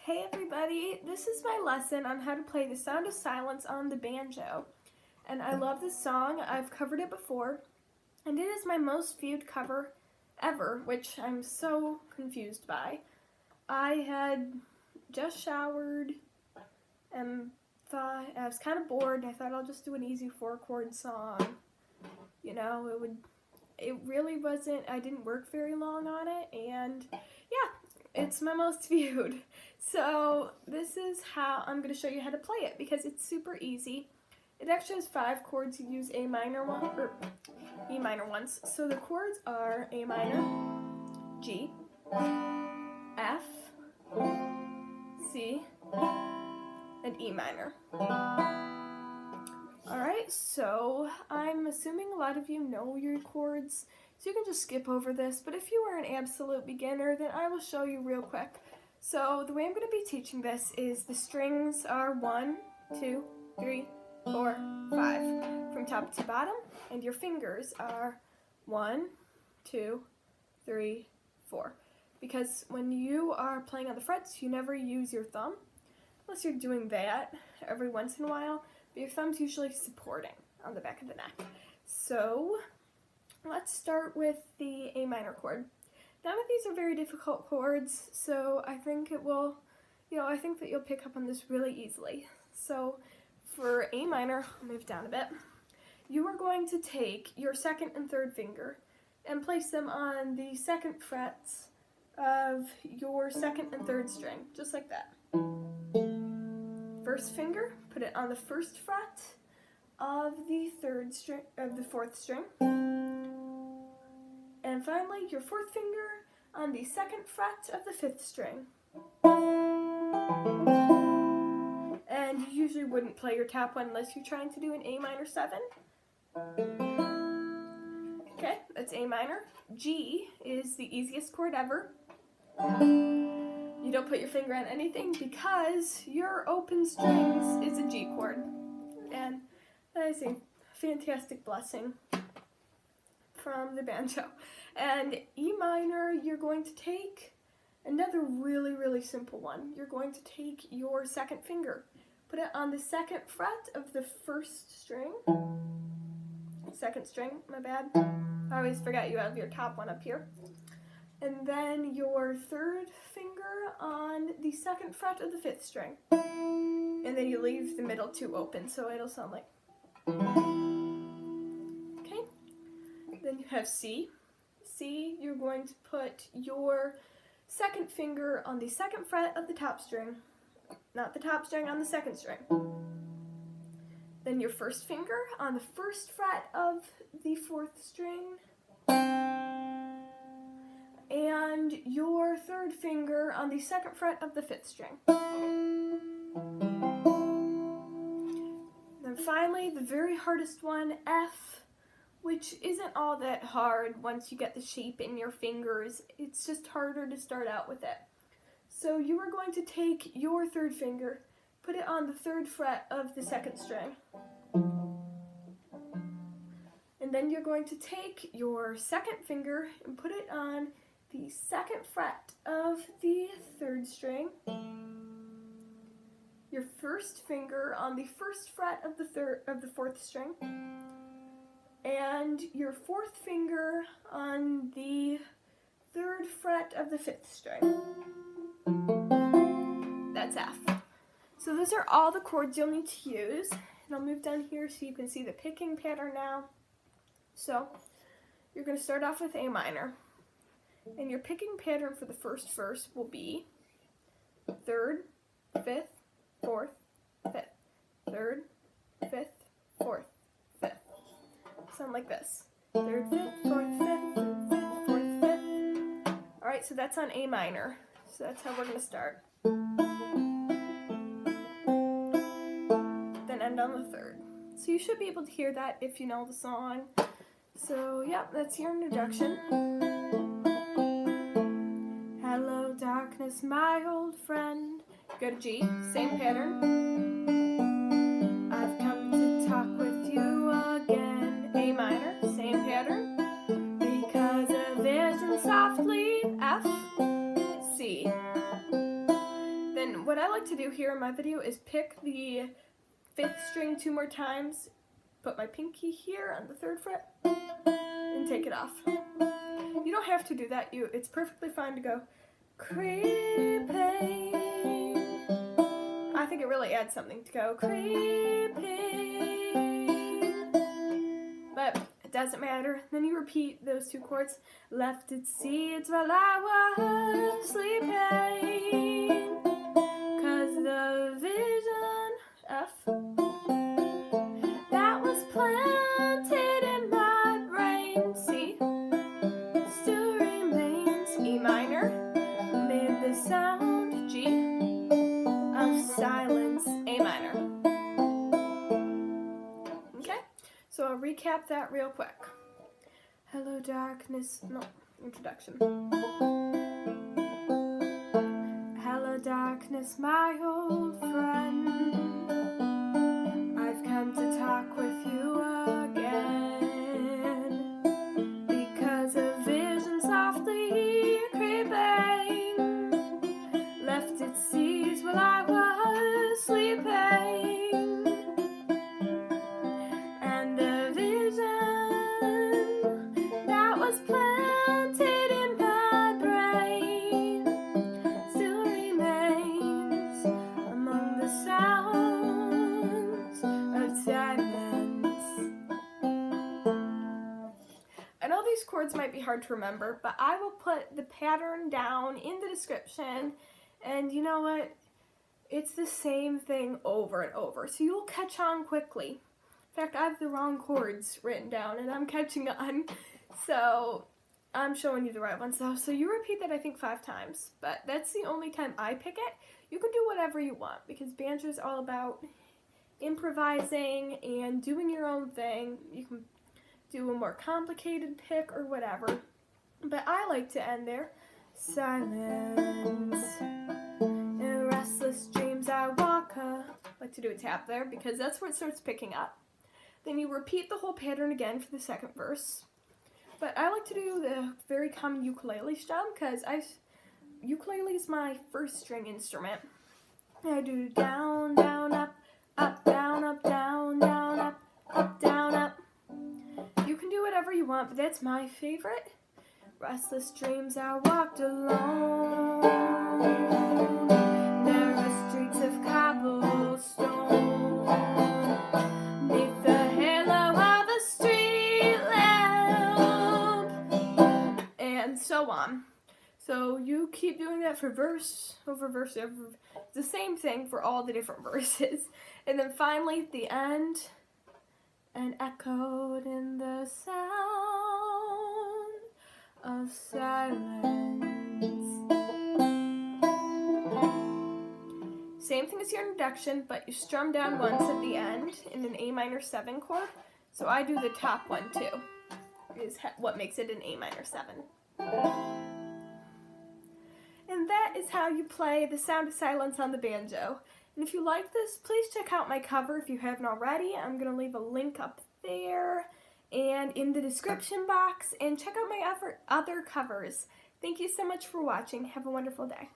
Hey everybody, this is my lesson on how to play The Sound of Silence on the banjo. And I love this song. I've covered it before, and it is my most viewed cover ever, which I'm so confused by. I had just showered and thought I was kind of bored. I thought I'll just do an easy 4-chord song. You know, it really wasn't, I didn't work very long on it, and yeah, it's my most viewed. So this is how I'm going to show you how to play it because it's super easy. It actually has 5 chords. You use A minor one or E minor ones. So the chords are A minor, G, F, C, and E minor. Alright, so I'm assuming a lot of you know your chords, so you can just skip over this, but if you are an absolute beginner, then I will show you real quick. So the way I'm going to be teaching this is the strings are 1, 2, 3, 4, 5 from top to bottom, and your fingers are 1, 2, 3, 4. Because when you are playing on the frets, you never use your thumb, unless you're doing that every once in a while, but your thumb's usually supporting on the back of the neck. So let's start with the A minor chord. None of these are very difficult chords, so I think it will, I think that you'll pick up on this really easily. So for A minor, I'll move down a bit, you are going to take your second and third finger and place them on the second frets of your second and third string, just like that. First finger, put it on the first fret of the fourth string. And finally, your fourth finger on the second fret of the fifth string. And you usually wouldn't play your top one unless you're trying to do an A minor 7. Okay, that's A minor. G is the easiest chord ever. You don't put your finger on anything because your open strings is a G chord. And that is a fantastic blessing from the banjo. And E minor, you're going to take another really simple one. You're going to take your second finger, put it on the second fret of the first string. Second string, my bad. I always forget you have your top one up here. And then your third finger on the second fret of the fifth string. And then you leave the middle 2 open, so it'll sound like. Okay. Then you have C. C, you're going to put your second finger on the second fret of the top string. Not the top string, on the second string. Then your first finger on the first fret of the fourth string. And your third finger on the second fret of the fifth string. Then finally, the very hardest one, F, which isn't all that hard once you get the shape in your fingers. It's just harder to start out with it. So you are going to take your third finger, put it on the third fret of the second string. And then you're going to take your second finger and put it on the second fret of the third string. Your first finger on the first fret of the fourth string. And your fourth finger on the third fret of the fifth string. That's F. So those are all the chords you'll need to use. And I'll move down here so you can see the picking pattern now. So you're going to start off with A minor. And your picking pattern for the first verse will be 3rd, 5th, 4th, 5th. 3rd, 5th, 4th, 5th. Sound like this. 3rd, 5th, 4th, 5th, 3rd, 5th, 4th, 5th. Alright, so that's on A minor. So that's how we're going to start. Then end on the 3rd. So you should be able to hear that if you know the song. So, yeah, that's your introduction. Hello, darkness, my old friend. Go to G, same pattern. I've come to talk with you again. A minor, same pattern. Because a vision softly, F, C. Then what I like to do here in my video is pick the 5th string 2 more times, put my pinky here on the 3rd fret, and take it off. You don't have to do that. It's perfectly fine to go creeping. I think it really adds something to go creeping, but it doesn't matter. Then you repeat those 2 chords. Left its seeds while I was sleeping, 'cause the vision F that was planted in my brain, C, still remains. E minor made the sound G of silence, A minor. Okay, so I'll recap that real quick. Hello darkness, no, introduction. Hello darkness, my old friend, I've come to talk with you again, because a vision softly creeping left its seeds while I was sleeping, and the vision that was planted in my brain still remains among the sounds of silence. I know these chords might be hard to remember, but I will put the pattern down in the description. And you know what? It's the same thing over and over, so you'll catch on quickly. In fact, I have the wrong chords written down, and I'm catching on. So I'm showing you the right ones though. So you repeat that, I think, 5 times, but that's the only time I pick it. You can do whatever you want, because banjo is all about improvising and doing your own thing. You can do a more complicated pick or whatever, but I like to end there. Silence. In restless dreams I walk. Like to do a tap there because that's where it starts picking up. Then you repeat the whole pattern again for the 2nd verse. But I like to do the very common ukulele strum because ukulele is my 1st string instrument. I do down, down, up, down, down, up, down, up. You can do whatever you want, but that's my favorite. Restless dreams I walked alone, narrow streets of cobblestone, neath the halo of a street lamp, and so on. So you keep doing that for verse over verse over. It's the same thing for all the different verses. And then finally at the end, and echoed in the sound of silence. Same thing as your introduction, but you strum down once at the end in an A minor 7 chord. So I do the top one too, is what makes it an A minor 7. And that is how you play the sound of silence on the banjo. And if you like this, please check out my cover if you haven't already. I'm going to leave a link up there and in the description box, and check out my other covers. Thank you so much for watching. Have a wonderful day.